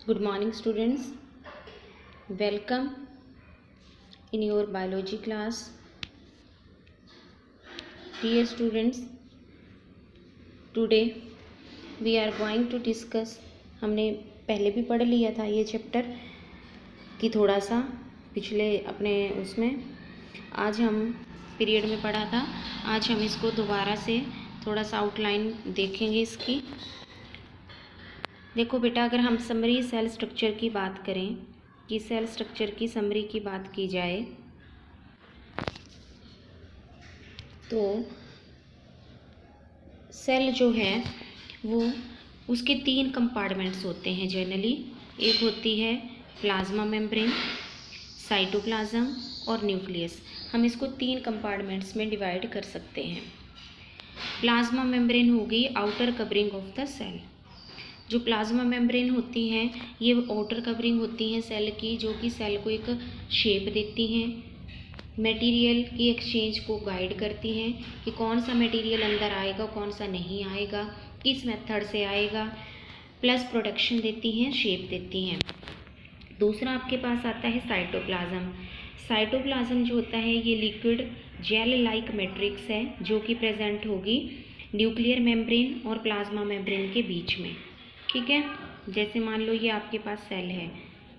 Good morning, students. Welcome in your biology class. Dear students, today we are going to discuss. हमने पहले भी पढ़ लिया था ये चैप्टर कि थोड़ा सा पिछले अपने उसमें आज हम पीरियड में पढ़ा था। आज हम इसको दोबारा से थोड़ा सा आउटलाइन देखेंगे इसकी। देखो बेटा, अगर हम समरी सेल स्ट्रक्चर की बात करें कि सेल स्ट्रक्चर की समरी की बात की जाए तो सेल जो है वो उसके 3 कंपार्टमेंट्स होते हैं जनरली। एक होती है प्लाज्मा मेम्ब्रेन, साइटोप्लाज्म और न्यूक्लियस। हम इसको 3 कंपार्टमेंट्स में डिवाइड कर सकते हैं। प्लाज्मा मेम्ब्रेन हो गई outer covering of the cell. जो प्लाज्मा मेम्ब्रेन होती हैं ये आउटर कवरिंग होती हैं सेल की, जो कि सेल को एक शेप देती हैं, मटेरियल की एक्सचेंज को गाइड करती हैं कि कौन सा मटेरियल अंदर आएगा कौन सा नहीं आएगा, किस मेथड से आएगा, प्लस प्रोटेक्शन देती हैं, शेप देती हैं। दूसरा आपके पास आता है साइटोप्लाज्म। साइटोप्लाज्म जो होता है ये लिक्विड जेल लाइक मैट्रिक्स है जो कि प्रेजेंट होगी न्यूक्लियर मेम्ब्रेन और प्लाज्मा मेम्ब्रेन के बीच में। ठीक है, जैसे मान लो ये आपके पास सेल है,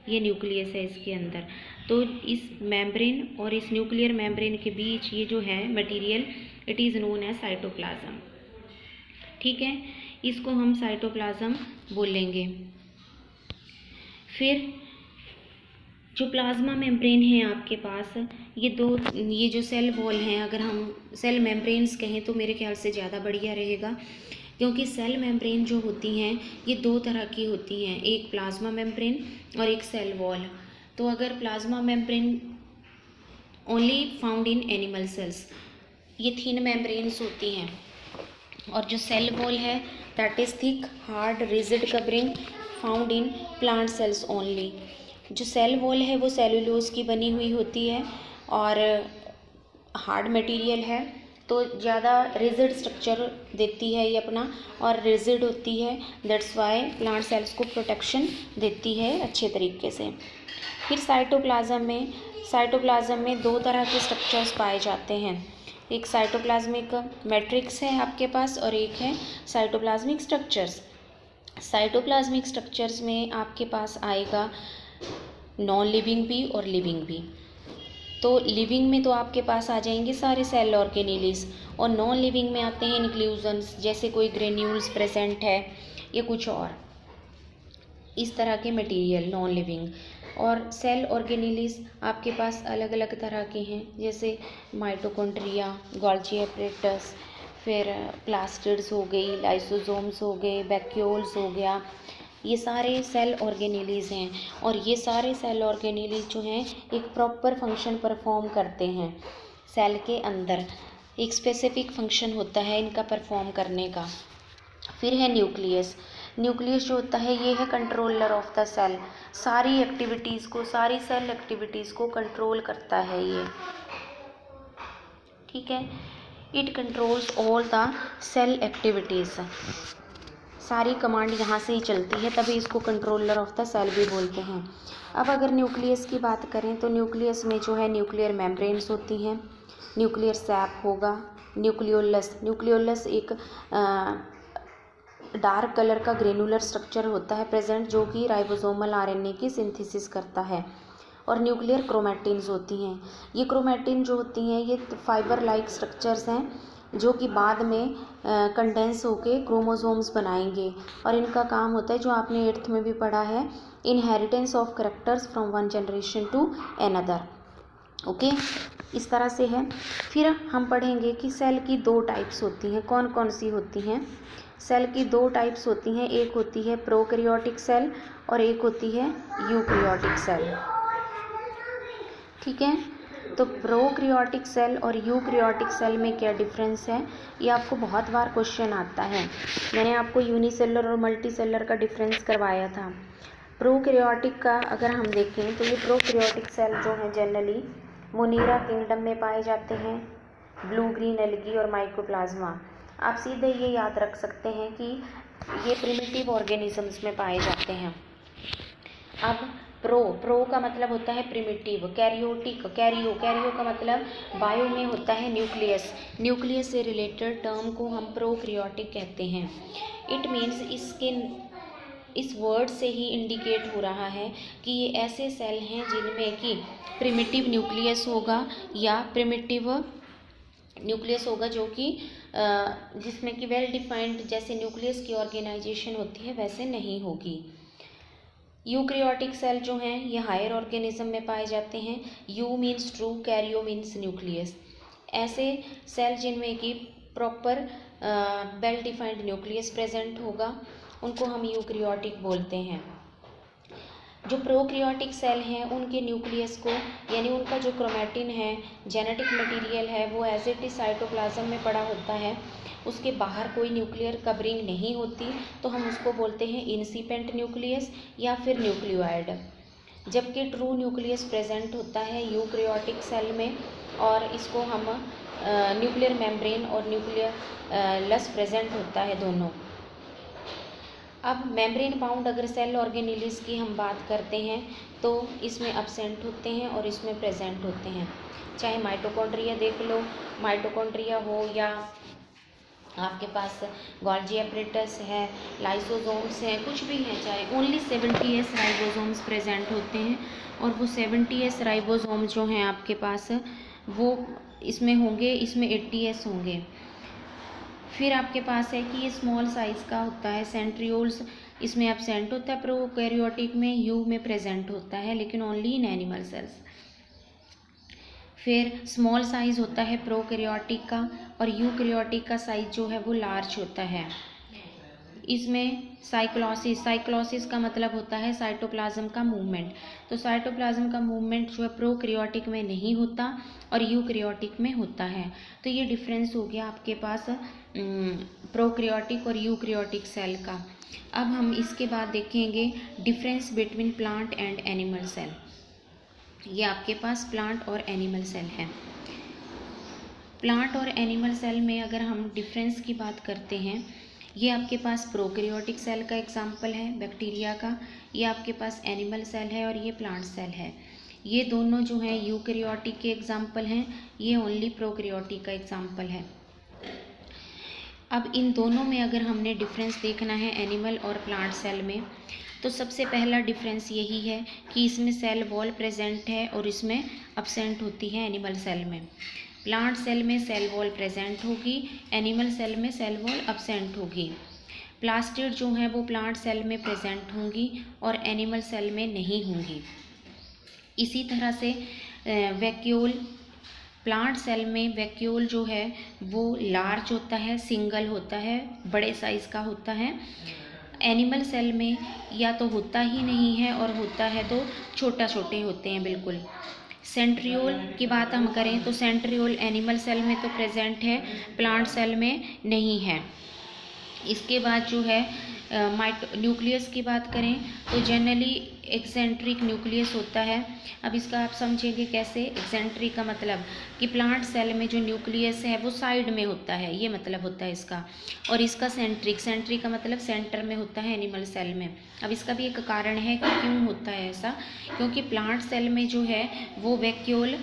ये न्यूक्लियस है इसके अंदर, तो इस मेम्ब्रेन और इस न्यूक्लियर मेम्ब्रेन के बीच ये जो है material it is known as cytoplasm. ठीक है, इसको हम साइटोप्लाज्म बोलेंगे। फिर जो प्लाज्मा मेम्ब्रेन है आपके पास, ये जो सेल वॉल हैं, अगर हम सेल मेम्ब्रेन्स कहें तो मेरे ख्याल से ज़्यादा बढ़िया रहेगा, क्योंकि सेल मेम्ब्रेन जो होती हैं ये 2 तरह की होती हैं, एक प्लाज्मा मेम्ब्रेन और एक सेल वॉल। तो अगर plasma membrane only found in animal cells, ये थिन मेम्ब्रेन्स होती हैं, और जो सेल वॉल है that is thick hard rigid covering found in plant cells only. जो सेल वॉल है वो सेलुलोज की बनी हुई होती है और हार्ड मटेरियल है, तो ज़्यादा रिजिड स्ट्रक्चर देती है ये अपना, और रिजिड होती है, दैट्स वाई प्लांट सेल्स को प्रोटेक्शन देती है अच्छे तरीके से। फिर साइटोप्लाज्म में 2 तरह के स्ट्रक्चर्स पाए जाते हैं, एक साइटोप्लाज्मिक मैट्रिक्स है आपके पास और एक है साइटोप्लाज्मिक स्ट्रक्चर्स। साइटोप्लाज्मिक स्ट्रक्चर्स में आपके पास आएगा नॉन लिविंग भी और लिविंग भी। तो लिविंग में तो आपके पास आ जाएंगे सारे सेल ऑर्गेनेलिस, और नॉन लिविंग में आते हैं इंक्लूजन्स, जैसे कोई ग्रेन्यूल्स प्रेजेंट है या कुछ और इस तरह के मटेरियल नॉन लिविंग। और सेल ऑर्गेनेलिस आपके पास अलग अलग तरह के हैं, जैसे माइटोकॉन्ड्रिया, गोल्गी एपरेटस, फिर प्लास्टिड्स हो गई, लाइसोसोम्स हो गए, वैक्यूल्स हो गया, ये सारे सेल ऑर्गेनेलिस हैं। और ये सारे सेल ऑर्गेनेलिस जो हैं एक प्रॉपर फंक्शन परफॉर्म करते हैं सेल के अंदर, एक स्पेसिफिक फंक्शन होता है इनका परफॉर्म करने का। फिर है न्यूक्लियस। न्यूक्लियस जो होता है ये है कंट्रोलर ऑफ द सेल, सारी एक्टिविटीज़ को, सारी सेल एक्टिविटीज़ को कंट्रोल करता है ये। ठीक है, it controls all the cell activities, सारी कमांड यहाँ से ही चलती है, तभी इसको कंट्रोलर ऑफ द सेल भी बोलते हैं। अब अगर न्यूक्लियस की बात करें तो न्यूक्लियस में जो है न्यूक्लियर मेम्ब्रेन्स होती हैं, न्यूक्लियर सैप होगा, न्यूक्लियोलस एक डार्क कलर का ग्रेनुलर स्ट्रक्चर होता है प्रेजेंट, जो कि राइबोसोमल आरएनए की सिंथेसिस करता है। और न्यूक्लियर क्रोमैटिन्स होती हैं, ये क्रोमैटिन जो होती हैं ये फाइबर लाइक स्ट्रक्चर्स हैं जो कि बाद में कंडेंस होके क्रोमोसोम्स बनाएंगे, और इनका काम होता है जो आपने 8th में भी पढ़ा है, inheritance of characters from one generation to another. Okay, इस तरह से है। फिर हम पढ़ेंगे कि सेल की 2 टाइप्स होती हैं, कौन कौन सी होती हैं। सेल की 2 टाइप्स होती हैं, एक होती है प्रोकैरियोटिक सेल और एक होती है यूकैरियोटिक सेल। ठीक है, तो प्रोकैरियोटिक सेल और यूकैरियोटिक सेल में क्या डिफरेंस है, ये आपको बहुत बार क्वेश्चन आता है। मैंने आपको यूनिसेलर और मल्टीसेलर का डिफरेंस करवाया था। प्रोकैरियोटिक का अगर हम देखें तो ये प्रोकैरियोटिक सेल जो हैं जनरली मोनीरा किंगडम में पाए जाते हैं, ब्लू ग्रीन एल्गी और माइकोप्लाज्मा। आप सीधे ये याद रख सकते हैं कि ये प्रिमिटिव ऑर्गेनिजम्स में पाए जाते हैं। अब प्रो का मतलब होता है प्रिमिटिव, कैरियोटिक, कैरियो का मतलब बायो में होता है न्यूक्लियस से रिलेटेड टर्म को हम प्रोकैरियोटिक कहते हैं। इट मीन्स इस वर्ड से ही इंडिकेट हो रहा है कि ये ऐसे सेल हैं जिनमें कि प्रिमिटिव न्यूक्लियस होगा या प्रिमिटिव न्यूक्लियस होगा जो कि जिसमें कि वेल डिफाइंड जैसे न्यूक्लियस की ऑर्गेनाइजेशन होती है वैसे नहीं होगी। यूकैरियोटिक सेल जो हैं ये हायर ऑर्गेनिज्म में पाए जाते हैं। You means true, Cairo means nucleus. ऐसे सेल जिनमें कि proper well defined nucleus present होगा उनको हम यूकैरियोटिक बोलते हैं। जो प्रोकैरियोटिक सेल हैं उनके न्यूक्लियस को यानी उनका जो क्रोमैटिन है, जेनेटिक मटेरियल है, वो एज इट इज साइटोप्लाज्म में पड़ा होता है, उसके बाहर कोई न्यूक्लियर कवरिंग नहीं होती, तो हम उसको बोलते हैं इनसिपेंट न्यूक्लियस या फिर न्यूक्लियोइड। जबकि ट्रू न्यूक्लियस प्रेजेंट होता है यूकैरियोटिक सेल में और इसको हम न्यूक्लियर मेम्ब्रेन और न्यूक्लियस प्रेजेंट होता है दोनों। अब मेम्ब्रेन बाउंड अगर सेल ऑर्गेनेलिस की हम बात करते हैं तो इसमें अब्सेंट होते हैं और इसमें प्रेजेंट होते हैं। चाहे माइटोकॉन्ड्रिया देख लो, माइटोकॉन्ड्रिया हो या आपके पास गोल्जी एपरेटस है, लाइसोसोम्स हैं, कुछ भी हैं, चाहे ओनली 70S राइबोसोम्स प्रेजेंट होते हैं और वो 70S राइबोसोम्स जो हैं आपके पास वो इसमें होंगे, इसमें 80S होंगे। फिर आपके पास है कि ये स्मॉल साइज़ का होता है, सेंट्रियोल्स इसमें एब्सेंट होता है, प्रोकैरियोटिक में यू में प्रेजेंट होता है लेकिन ओनली इन एनिमल सेल्स। फिर स्मॉल साइज़ होता है प्रोकैरियोटिक का और यूकैरियोटिक का साइज़ जो है वो लार्ज होता है। इसमें साइक्लोसिस का मतलब होता है साइटोप्लाज्म का मूवमेंट। तो साइटोप्लाज्म का मूवमेंट जो है प्रोकैरियोटिक में नहीं होता और यूकैरियोटिक में होता है। तो ये डिफरेंस हो गया आपके पास प्रोकैरियोटिक और यूकैरियोटिक सेल का। अब हम इसके बाद देखेंगे difference between plant and animal cell. ये आपके पास प्लांट और एनिमल सेल है। प्लांट और एनिमल सेल में अगर हम डिफरेंस की बात करते हैं, ये आपके पास प्रोकैरियोटिक सेल का एग्जाम्पल है बैक्टीरिया का, ये आपके पास एनिमल सेल है और ये प्लांट सेल है। ये दोनों जो हैं यूकैरियोटिक के एग्जाम्पल हैं, ये ओनली प्रोकैरियोटिक का एग्जाम्पल है। अब इन दोनों में अगर हमने डिफरेंस देखना है एनिमल और प्लांट सेल में, तो सबसे पहला डिफरेंस यही है कि इसमें सेल वॉल प्रेजेंट है और इसमें अब्सेंट होती है एनिमल सेल में। प्लांट सेल में सेल वॉल प्रेजेंट होगी, एनिमल सेल में सेल वॉल अब्सेंट होगी। प्लास्टिड जो है वो प्लांट सेल में प्रेजेंट होंगी और एनिमल सेल में नहीं होंगी। इसी तरह से वैक्यूल, प्लांट सेल में वैक्यूल जो है वो लार्ज होता है, सिंगल होता है, बड़े साइज़ का होता है। एनिमल सेल में या तो होता ही नहीं है और होता है तो छोटे होते हैं बिल्कुल। सेंट्रियोल की बात हम करें तो सेंट्रियोल एनिमल सेल में तो प्रेजेंट है, प्लांट सेल में नहीं है। इसके बाद जो है न्यूक्लियस की बात करें तो जनरली एक्सेंट्रिक न्यूक्लियस होता है। अब इसका आप समझेंगे कैसे। एक्सेंट्रिक का मतलब कि प्लांट सेल में जो न्यूक्लियस है वो साइड में होता है, ये मतलब होता है इसका। और इसका सेंट्रिक का मतलब सेंटर में होता है एनिमल सेल में। अब इसका भी एक कारण है कि क्यों होता है ऐसा, क्योंकि प्लांट सेल में जो है वो वैक्यूल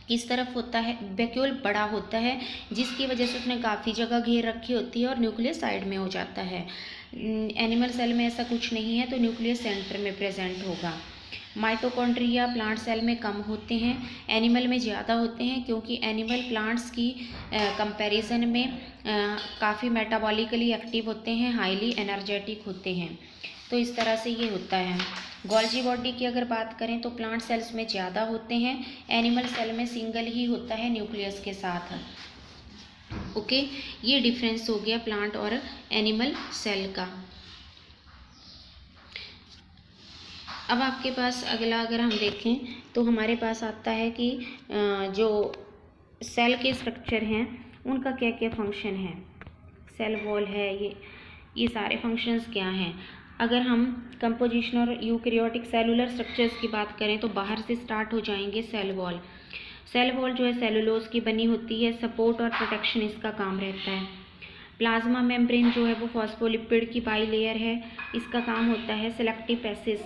किस तरफ होता है, वैक्यूल बड़ा होता है जिसकी वजह से उसने काफ़ी जगह घेर रखी होती है और न्यूक्लियस साइड में हो जाता है। एनिमल सेल में ऐसा कुछ नहीं है तो न्यूक्लियस सेंटर में प्रेजेंट होगा। माइटोकॉन्ड्रिया प्लांट सेल में कम होते हैं, एनिमल में ज़्यादा होते हैं, क्योंकि एनिमल प्लांट्स की कंपैरिजन में काफ़ी मेटाबॉलिकली एक्टिव होते हैं, हाईली एनर्जेटिक होते हैं। तो इस तरह से ये होता है। गोल्जी बॉडी की अगर बात करें तो प्लांट सेल्स में ज़्यादा होते हैं, एनिमल सेल में सिंगल ही होता है न्यूक्लियस के साथ। ओके, ये डिफरेंस हो गया प्लांट और एनिमल सेल का। अब आपके पास अगला अगर हम देखें तो हमारे पास आता है कि जो सेल के स्ट्रक्चर हैं उनका क्या क्या फंक्शन है। सेल वॉल है, ये सारे फंक्शंस क्या हैं। अगर हम कंपोजिशन और यूकैरियोटिक सेलुलर स्ट्रक्चर्स की बात करें तो बाहर से स्टार्ट हो जाएंगे सेल वॉल। सेल वॉल जो है सेलुलोज की बनी होती है, सपोर्ट और प्रोटेक्शन इसका काम रहता है। प्लाज्मा मेम्ब्रेन जो है वो फॉस्फोलिपिड की बाई लेयर है, इसका काम होता है सेलेक्टिव पैसेज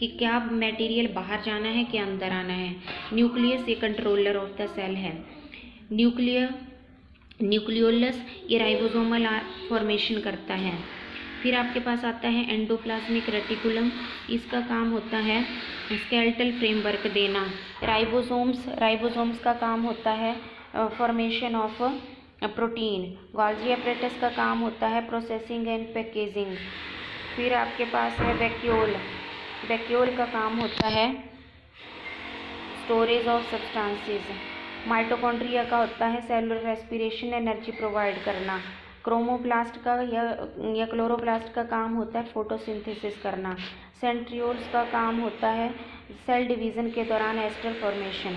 कि क्या मटेरियल बाहर जाना है कि अंदर आना है। न्यूक्लियस ये कंट्रोलर ऑफ द सेल है। न्यूक्लियोलस ये राइबोसोमल फॉर्मेशन करता है। फिर आपके पास आता है एंडोप्लाज्मिक रेटिकुलम। इसका काम होता है स्केलेटल फ्रेमवर्क देना। राइबोसोम्स का काम होता है formation of protein. Golgi apparatus का काम होता है प्रोसेसिंग एंड पैकेजिंग। फिर आपके पास है वैक्यूल का काम होता है स्टोरेज ऑफ सब्सटेंसेस। माइटोकॉन्ड्रिया का होता है सेलुलर रेस्पिरेशन, एनर्जी प्रोवाइड करना। क्रोमोप्लास्ट का या क्लोरोप्लास्ट का काम होता है फोटोसिंथेसिस करना। सेंट्रियोल्स का काम होता है सेल डिवीज़न के दौरान एस्टर फॉर्मेशन।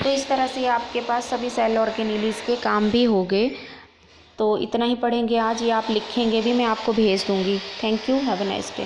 तो इस तरह से आपके पास सभी सेल ऑर्गेनेलिस के काम भी हो गए। तो इतना ही पढ़ेंगे आज, ये आप लिखेंगे भी, मैं आपको भेज दूँगी। Thank you, have a nice day.